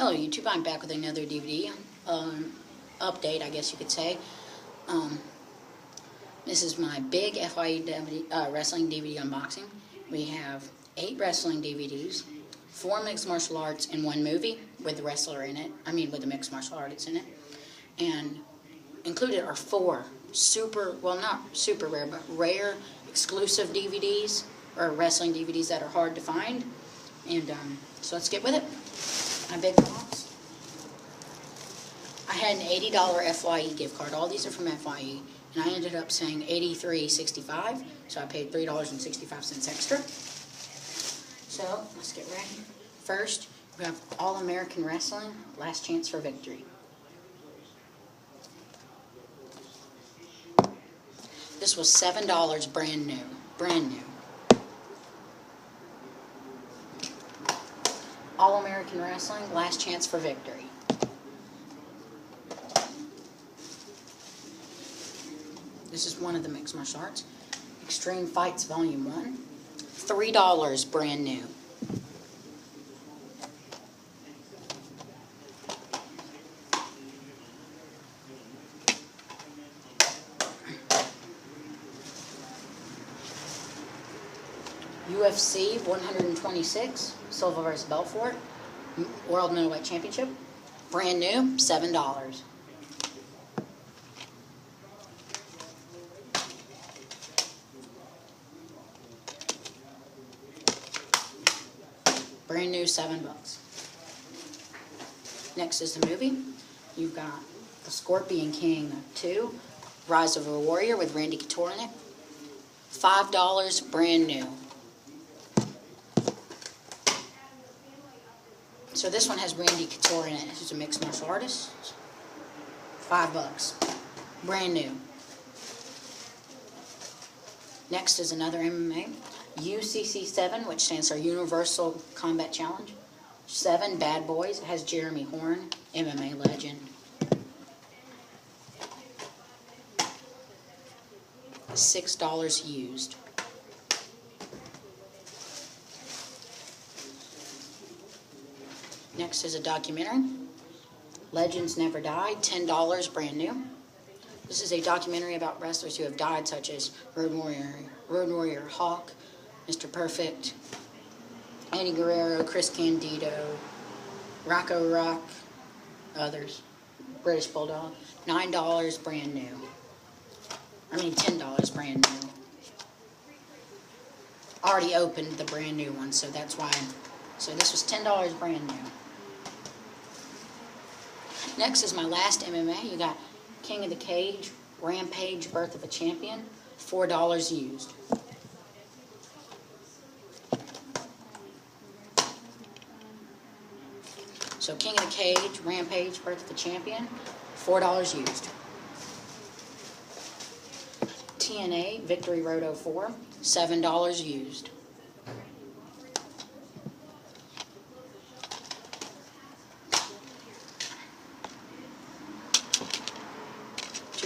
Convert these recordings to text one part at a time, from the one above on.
Hello YouTube, I'm back with another DVD update, I guess you could say. This is my big FYE wrestling DVD unboxing. We have 8 wrestling DVDs, 4 mixed martial arts, and 1 movie with the wrestler in it. With the mixed martial arts in it. And included are 4 not super rare, but rare exclusive DVDs, or wrestling DVDs that are hard to find. And so let's get with it. My big box. I had an $80 FYE gift card. All these are from FYE, and I ended up saying $83.65, so I paid $3.65 extra. So let's get ready. First, we have All American Wrestling, Last Chance for Victory. This was $7 brand new. Brand new. All American Wrestling, Last Chance for Victory. This is one of the mixed martial arts. Extreme Fights Volume 1. $3 brand new. UFC 126, Silva vs. Belfort, World Middleweight Championship, brand new, $7. Brand new, $7. Next is the movie. You've got The Scorpion King 2, Rise of a Warrior with Randy Couture in it, $5, brand new. So this one has Randy Couture in it. He's a mixed martial artist. $5. Brand new. Next is another MMA. UCC 7, which stands for Universal Combat Challenge. 7, Bad Boys. It has Jeremy Horn, MMA legend. $6 used. Next is a documentary, Legends Never Die, $10, brand new. This is a documentary about wrestlers who have died, such as Road Warrior Hawk, Mr. Perfect, Eddie Guerrero, Chris Candido, Rocco Rock, others, British Bulldog. $9, brand new. $10 brand new. Already opened the brand new one, so that's why. So this was $10 brand new. Next is my last MMA. You got King of the Cage, Rampage, Birth of a Champion, $4 used. So King of the Cage, Rampage, Birth of a Champion, $4 used. TNA, Victory Road 04, $7 used.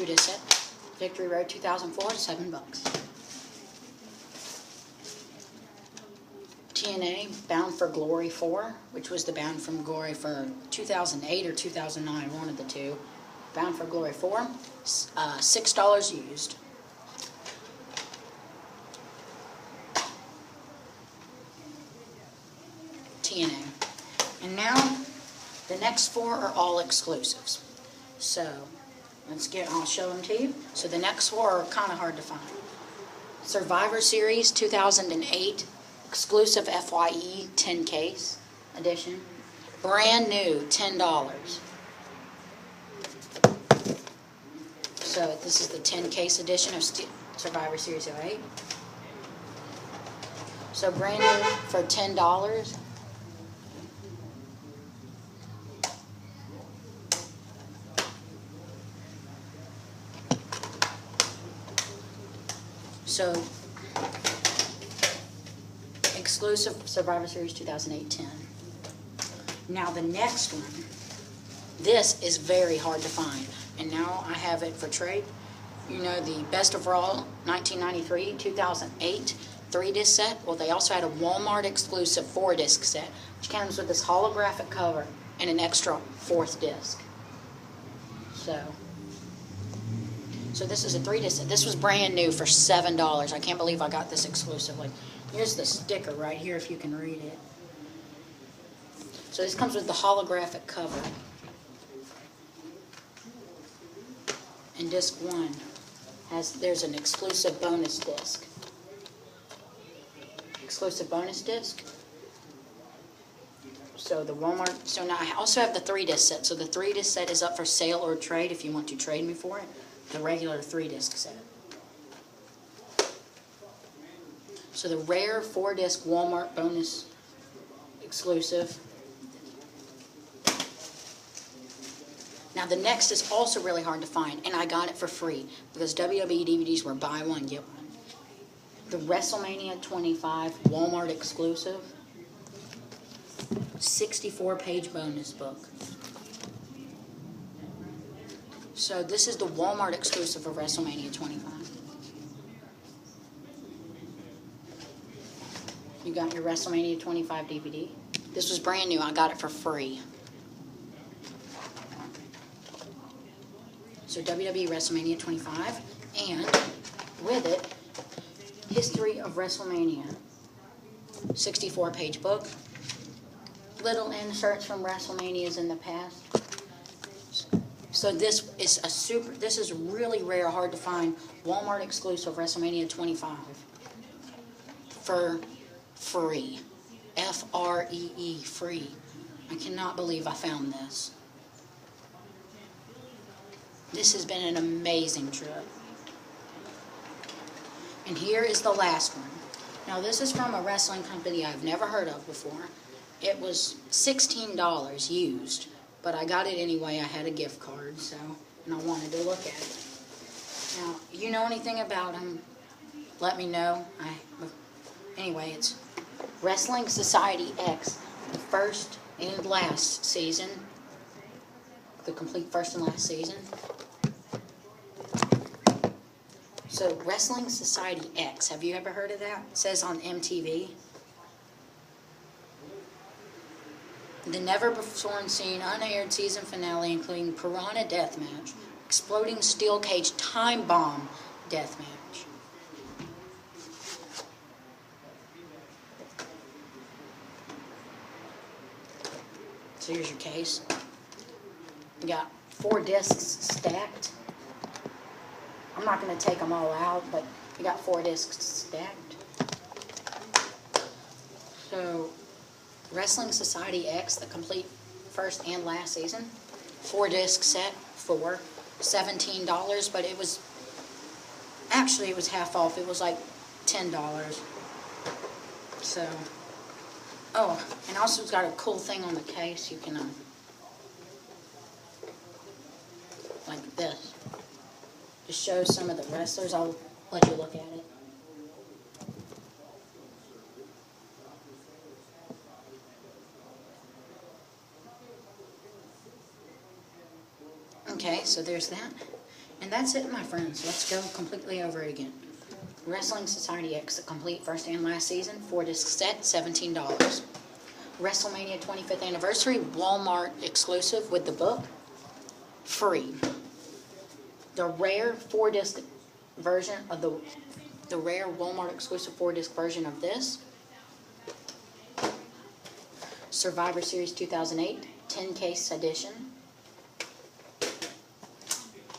Disc set, Victory Road 2004, $7. TNA, Bound for Glory 4, which was the Bound for Glory for 2008 or 2009, one of the two. Bound for Glory 4, $6 used. TNA. And now, the next 4 are all exclusives. So, I'll show them to you. So the next 4 are kind of hard to find. Survivor Series 2008, exclusive FYE 10 case edition. Brand new, $10. So this is the 10 case edition of Survivor Series 08. So brand new for $10. So, exclusive Survivor Series 2008-10. Now the next one, this is very hard to find, and now I have it for trade. You know, the Best of Raw 1993-2008 3-disc set. Well, they also had a Walmart exclusive 4-disc set, which comes with this holographic cover. and an extra 4th disc. So this is a 3-disc set. This was brand new for $7. I can't believe I got this exclusively. Here's the sticker right here if you can read it. So this comes with the holographic cover. And disc 1 there's an exclusive bonus disc. Exclusive bonus disc. So the Walmart, so now I also have the 3-disc set. So the 3-disc set is up for sale or trade if you want to trade me for it. The regular 3-disc set. So the rare 4-disc Walmart bonus exclusive. Now the next is also really hard to find, and I got it for free because WWE DVDs were buy one, get one. The WrestleMania 25 Walmart exclusive 64-page bonus book. So this is the Walmart exclusive of WrestleMania 25. You got your WrestleMania 25 DVD. This was brand new. I got it for free. So WWE WrestleMania 25, and with it, History of WrestleMania. 64-page book. Little inserts from WrestleManias in the past. So this is really rare, hard to find Walmart exclusive WrestleMania 25 for free. F-R-E-E, free. I cannot believe I found this. This has been an amazing trip. And here is the last one. Now this is from a wrestling company I've never heard of before. It was $16 used, but I got it anyway. I had a gift card, and I wanted to look at it. Now, you know anything about them, let me know. Anyway, it's Wrestling Society X, the first and last season. The complete first and last season. So, Wrestling Society X, have you ever heard of that? It says on MTV. The never-before-seen unaired season finale, including Piranha Deathmatch, Exploding Steel Cage Time Bomb Deathmatch. So here's your case. You got 4 discs stacked. I'm not going to take them all out, but you got 4 discs stacked. So, Wrestling Society X, the complete first and last season. 4-disc set for $17, but it was half off. It was like $10. So, oh, and also it's got a cool thing on the case. You can, like this. Just shows some of the wrestlers. I'll let you look at it. Okay, so there's that. And that's it, my friends. Let's go completely over it again. Wrestling Society X, the complete first and last season, 4-disc set, $17. WrestleMania 25th Anniversary, Walmart exclusive with the book, free. The rare 4-disc version of the rare Walmart exclusive 4-disc version of this, Survivor Series 2008, 10-case edition,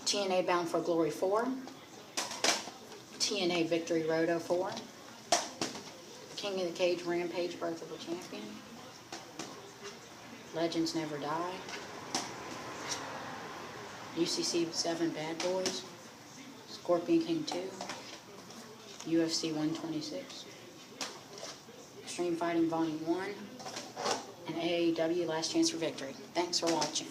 TNA Bound for Glory 4, TNA Victory Road 04, King of the Cage Rampage Birth of a Champion, Legends Never Die, UCC 7 Bad Boys, Scorpion King 2, UFC 126, Extreme Fighting Volume 1, and AEW Last Chance for Victory. Thanks for watching.